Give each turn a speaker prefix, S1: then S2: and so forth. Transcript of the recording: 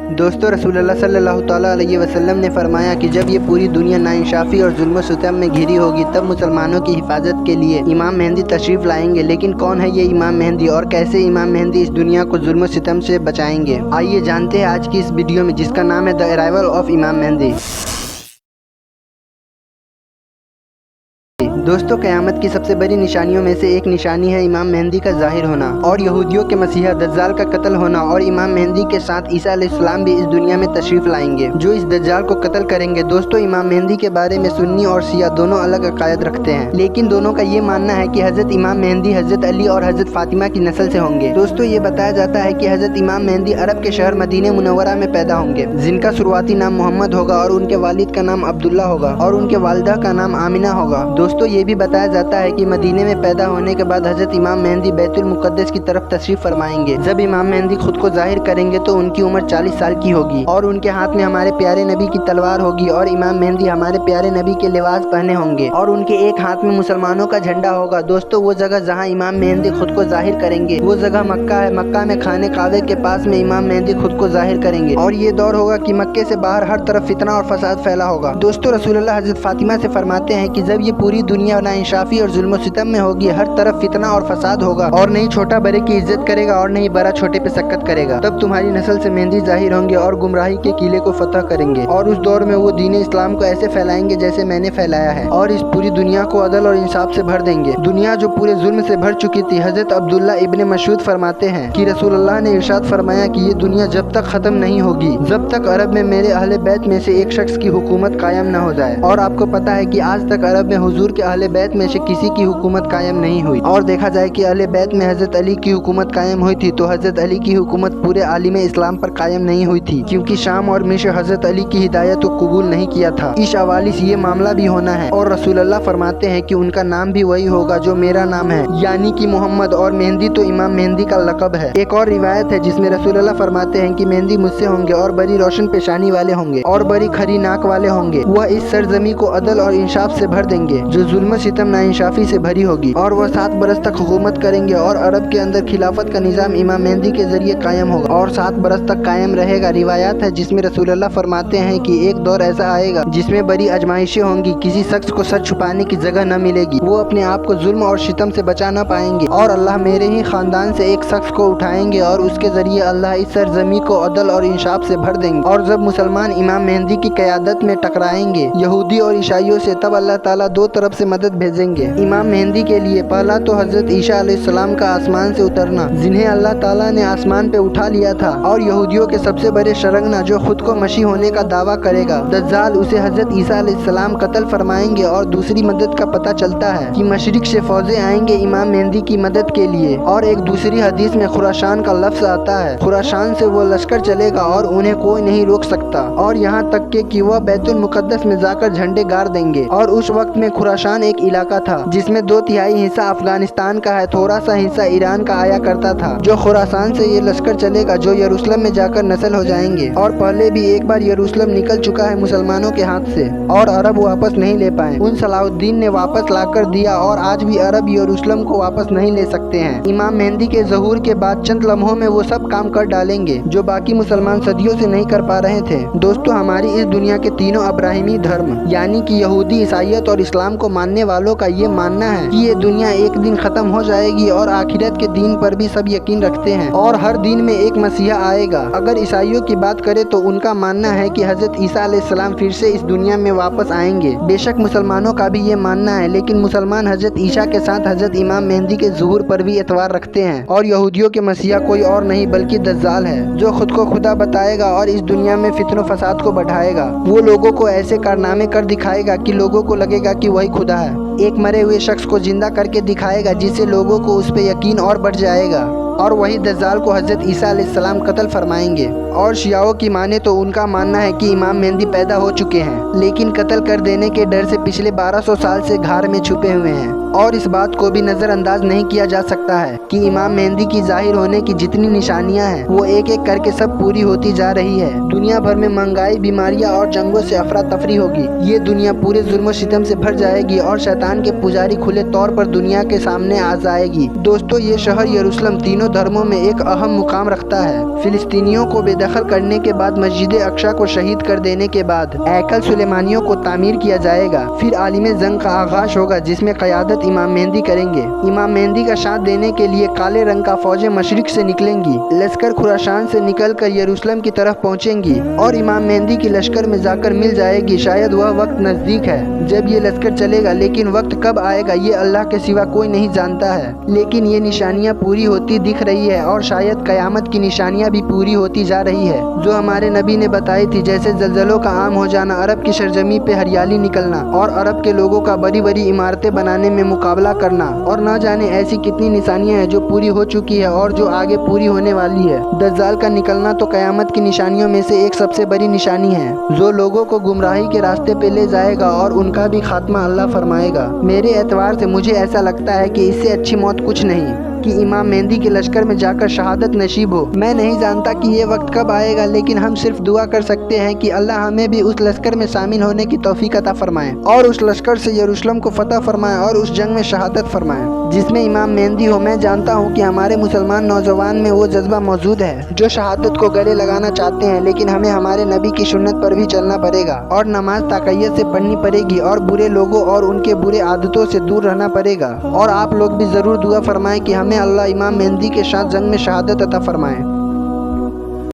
S1: دوستو رسول اللہ صلی اللہ تعالیٰ علیہ وسلم نے فرمایا کہ جب یہ پوری دنیا ناانصافی اور ظلم و ستم میں گھری ہوگی تب مسلمانوں کی حفاظت کے لیے امام مہدی تشریف لائیں گے۔ لیکن کون ہے یہ امام مہدی اور کیسے امام مہدی اس دنیا کو ظلم و ستم سے بچائیں گے؟ آئیے جانتے ہیں آج کی اس ویڈیو میں، جس کا نام ہے دی ارائیول آف امام مہدی۔ دوستو قیامت کی سب سے بڑی نشانیوں میں سے ایک نشانی ہے امام مہدی کا ظاہر ہونا اور یہودیوں کے مسیحا دجال کا قتل ہونا، اور امام مہدی کے ساتھ عیسیٰ علیہ السلام بھی اس دنیا میں تشریف لائیں گے جو اس دجال کو قتل کریں گے۔ دوستو امام مہدی کے بارے میں سنی اور شیعہ دونوں الگ عقائد رکھتے ہیں، لیکن دونوں کا یہ ماننا ہے کہ حضرت امام مہدی حضرت علی اور حضرت فاطمہ کی نسل سے ہوں گے۔ دوستو یہ بتایا جاتا ہے کہ حضرت امام مہدی عرب کے شہر مدینہ منورہ میں پیدا ہوں گے، جن کا شروعاتی نام محمد ہوگا اور ان کے والد کا نام عبداللہ ہوگا اور ان کے والدہ کا نام آمنہ ہوگا۔ دوستو یہ بھی بتایا جاتا ہے کہ مدینے میں پیدا ہونے کے بعد حضرت امام مہدی بیت المقدس کی طرف تشریف فرمائیں گے۔ جب امام مہدی خود کو ظاہر کریں گے تو ان کی عمر 40 سال کی ہوگی اور ان کے ہاتھ میں ہمارے پیارے نبی کی تلوار ہوگی، اور امام مہدی ہمارے پیارے نبی کے لباس پہنے ہوں گے اور ان کے ایک ہاتھ میں مسلمانوں کا جھنڈا ہوگا۔ دوستو وہ جگہ جہاں امام مہدی خود کو ظاہر کریں گے وہ جگہ مکہ ہے۔ مکہ میں خانہ کعبہ کے پاس میں امام مہدی خود کو ظاہر کریں گے، اور یہ دور ہوگا کہ مکے سے باہر ہر طرف فتنہ اور فساد پھیلا ہوگا۔ دوستو رسول اللہ حضرت فاطمہ سے فرماتے ہیں کہ جب یہ پوری دنیا ناانصافی اور ظلم و ستم میں ہوگی، ہر طرف فتنہ اور فساد ہوگا، اور نہیں چھوٹا بڑے کی عزت کرے گا اور نہیں بڑا چھوٹے پہ سکت کرے گا، تب تمہاری نسل سے مہدی ظاہر ہوں گے اور گمراہی کے قلعے کو فتح کریں گے، اور اس دور میں وہ دین اسلام کو ایسے پھیلائیں گے جیسے میں نے پھیلایا ہے، اور اس پوری دنیا کو عدل اور انصاف سے بھر دیں گے، دنیا جو پورے ظلم سے بھر چکی تھی۔ حضرت عبداللہ ابن مسعود فرماتے ہیں کہ رسول اللہ نے ارشاد فرمایا کہ یہ دنیا جب تک ختم نہیں ہوگی جب تک عرب میں میرے اہل بیت میں سے ایک شخص کی حکومت قائم نہ ہو جائے، اور آپ کو پتا ہے کہ آج تک عرب میں حضور کے اہل بیت میں سے کسی کی حکومت قائم نہیں ہوئی، اور دیکھا جائے کہ اہل بیت میں حضرت علی کی حکومت قائم ہوئی تھی تو حضرت علی کی حکومت پورے عالم اسلام پر قائم نہیں ہوئی تھی، کیونکہ شام اور مصر حضرت علی کی ہدایت کو قبول نہیں کیا تھا۔ اس حوالے سے یہ معاملہ بھی ہونا ہے، اور رسول اللہ فرماتے ہیں کہ ان کا نام بھی وہی ہوگا جو میرا نام ہے، یعنی کہ محمد، اور مہدی تو امام مہدی کا لقب ہے۔ ایک اور روایت ہے جس میں رسول اللہ فرماتے ہیں کہ مہدی مجھ سے ہوں گے اور بڑی روشن پیشانی والے ہوں گے اور بڑی کھری ناک والے ہوں گے، وہ اس سرزمین کو عدل اور انصاف سے بھر دیں گے جو ظلم و ستم ناانصافی سے بھری ہوگی، اور وہ 7 برس تک حکومت کریں گے، اور عرب کے اندر خلافت کا نظام امام مہدی کے ذریعے قائم ہوگا اور 7 برس تک قائم رہے گا۔ روایات ہے جس میں رسول اللہ فرماتے ہیں کہ ایک دور ایسا آئے گا جس میں بڑی آزمائشیں ہوں گی، کسی شخص کو سر چھپانے کی جگہ نہ ملے گی، وہ اپنے آپ کو ظلم اور ستم سے بچا نہ پائیں گے، اور اللہ میرے ہی خاندان سے ایک شخص کو اٹھائیں گے اور اس کے ذریعے اللہ اس سرزمین کو عدل اور انصاف سے بھر دیں گے، اور جب مسلمان امام مہدی کی قیادت میں ٹکرائیں گے یہودی اور عیسائیوں سے، تب اللہ تعالیٰ 2 طرف سے مدد بھیجیں گے امام مہدی کے لیے۔ پہلا تو حضرت عیسیٰ علیہ السلام کا آسمان سے اترنا، جنہیں اللہ تعالیٰ نے آسمان پہ اٹھا لیا تھا، اور یہودیوں کے سب سے بڑے شرگنا جو خود کو مسیح ہونے کا دعویٰ کرے گا دجال، اسے حضرت عیسیٰ علیہ السلام قتل فرمائیں گے۔ اور دوسری مدد کا پتہ چلتا ہے کہ مشرق سے فوجیں آئیں گے امام مہدی کی مدد کے لیے، اور ایک دوسری حدیث میں خراسان کا لفظ آتا ہے، خراسان سے وہ لشکر چلے گا اور انہیں کوئی نہیں روک سکتا، اور یہاں تک کہ وہ بیت المقدس میں جا کر جھنڈے گاڑ دیں گے۔ اور اس وقت میں خراسان ایک علاقہ تھا جس میں 2/3 حصہ افغانستان کا ہے، تھوڑا سا حصہ ایران کا آیا کرتا تھا۔ جو خراسان سے یہ لشکر چلے گا جو یروشلم میں جا کر نسل ہو جائیں گے، اور پہلے بھی ایک بار یروشلم نکل چکا ہے مسلمانوں کے ہاتھ سے اور عرب واپس نہیں لے پائے، ان صلاح الدین نے واپس لا کر دیا، اور آج بھی عرب یروشلم کو واپس نہیں لے سکتے ہیں۔ امام مہدی کے ظہور کے بعد چند لمحوں میں وہ سب کام کر ڈالیں گے جو باقی مسلمان صدیوں سے نہیں کر پا رہے تھے۔ دوستو ہماری اس دنیا کے تینوں ابراہیمی دھرم یعنی کہ یہودی، عیسائیت اور اسلام کو ماننے والوں کا یہ ماننا ہے کہ یہ دنیا ایک دن ختم ہو جائے گی، اور آخرت کے دین پر بھی سب یقین رکھتے ہیں، اور ہر دین میں ایک مسیحا آئے گا۔ اگر عیسائیوں کی بات کریں تو ان کا ماننا ہے کہ حضرت عیسیٰ علیہ السلام پھر سے اس دنیا میں واپس آئیں گے۔ بے شک مسلمانوں کا بھی یہ ماننا ہے، لیکن مسلمان حضرت عیسیٰ کے ساتھ حضرت امام مہدی کے ظہور پر بھی اعتبار رکھتے ہیں، اور یہودیوں کے مسیحا کوئی اور نہیں بلکہ دجال ہے جو خود کو خدا بتائے گا اور اس دنیا میں فتن و فساد کو بڑھائے گا۔ وہ لوگوں کو ایسے کارنامے کر دکھائے گا کہ لوگوں کو لگے گا کہ وہی خدا ہے، ایک مرے ہوئے شخص کو زندہ کر کے دکھائے گا جس سے لوگوں کو اس پہ یقین اور بڑھ جائے گا، اور وہی دجال کو حضرت عیسیٰ علیہ السلام قتل فرمائیں گے۔ اور شیعوں کی مانے تو ان کا ماننا ہے کہ امام مہدی پیدا ہو چکے ہیں، لیکن قتل کر دینے کے ڈر سے پچھلے 1200 سال سے غار میں چھپے ہوئے ہیں، اور اس بات کو بھی نظر انداز نہیں کیا جا سکتا ہے کہ امام مہدی کی ظاہر ہونے کی جتنی نشانیاں ہیں وہ ایک ایک کر کے سب پوری ہوتی جا رہی ہے۔ دنیا بھر میں مہنگائی، بیماریاں اور جنگوں سے افراتفری ہوگی۔ یہ دنیا پورے ظلم و ستم سے بھر جائے گی اور شیطان کے پجاری کھلے طور پر دنیا کے سامنے آ جائے گی۔ دوستو، یہ شہر یروشلم تینوں دھرموں میں ایک اہم مقام رکھتا ہے۔ فلسطینیوں کو بے دخل کرنے کے بعد، مسجد اقصی کو شہید کر دینے کے بعد ہیکل سلیمانیوں کو تعمیر کیا جائے گا۔ پھر عالم جنگ کا آغاز ہوگا جس میں قیادت امام مہدی کریں گے۔ امام مہدی کا ساتھ دینے کے لیے کالے رنگ کا فوجیں مشرق سے نکلیں گی۔ لشکر خراسان سے نکل کر یروشلم کی طرف پہنچیں گی اور امام مہدی کی لشکر میں جا کر مل جائے گی۔ شاید وہ وقت نزدیک ہے جب یہ لشکر چلے گا، لیکن وقت کب آئے گا یہ اللہ کے سوا کوئی نہیں جانتا ہے۔ لیکن یہ نشانیاں پوری ہوتی دکھ رہی ہے اور شاید قیامت کی نشانیاں بھی پوری ہوتی جا رہی ہے جو ہمارے نبی نے بتائی تھی، جیسے زلزلوں کا عام ہو جانا، عرب کی سرزمین پہ ہریالی نکلنا اور عرب کے لوگوں کا بڑی بڑی عمارتیں بنانے میں مقابلہ کرنا، اور نہ جانے ایسی کتنی نشانیاں ہیں جو پوری ہو چکی ہے اور جو آگے پوری ہونے والی ہے۔ دجال کا نکلنا تو قیامت کی نشانیوں میں سے ایک سب سے بڑی نشانی ہے جو لوگوں کو گمراہی کے راستے پہ لے جائے گا اور ان کا بھی خاتمہ اللہ فرمائے گا۔ میرے اعتبار سے مجھے ایسا لگتا ہے کہ اس سے اچھی موت کچھ نہیں کہ امام مہدی کے لشکر میں جا کر شہادت نصیب ہو۔ میں نہیں جانتا کہ یہ وقت کب آئے گا، لیکن ہم صرف دعا کر سکتے ہیں کہ اللہ ہمیں بھی اس لشکر میں شامل ہونے کی توفیق عطا فرمائے اور اس لشکر سے یروشلم کو فتح فرمائے اور اس جنگ میں شہادت فرمائے جس میں امام مہدی ہو۔ میں جانتا ہوں کہ ہمارے مسلمان نوجوان میں وہ جذبہ موجود ہے جو شہادت کو گلے لگانا چاہتے ہیں، لیکن ہمیں ہمارے نبی کی سنت پر بھی چلنا پڑے گا اور نماز تقیت سے پڑھنی پڑے گی اور برے لوگوں اور ان کے برے عادتوں سے دور رہنا پڑے گا۔ اور آپ لوگ بھی ضرور دعا فرمائیں کہ ہمیں اللہ امام مہدی کے ساتھ جنگ میں شہادت عطا فرمائے۔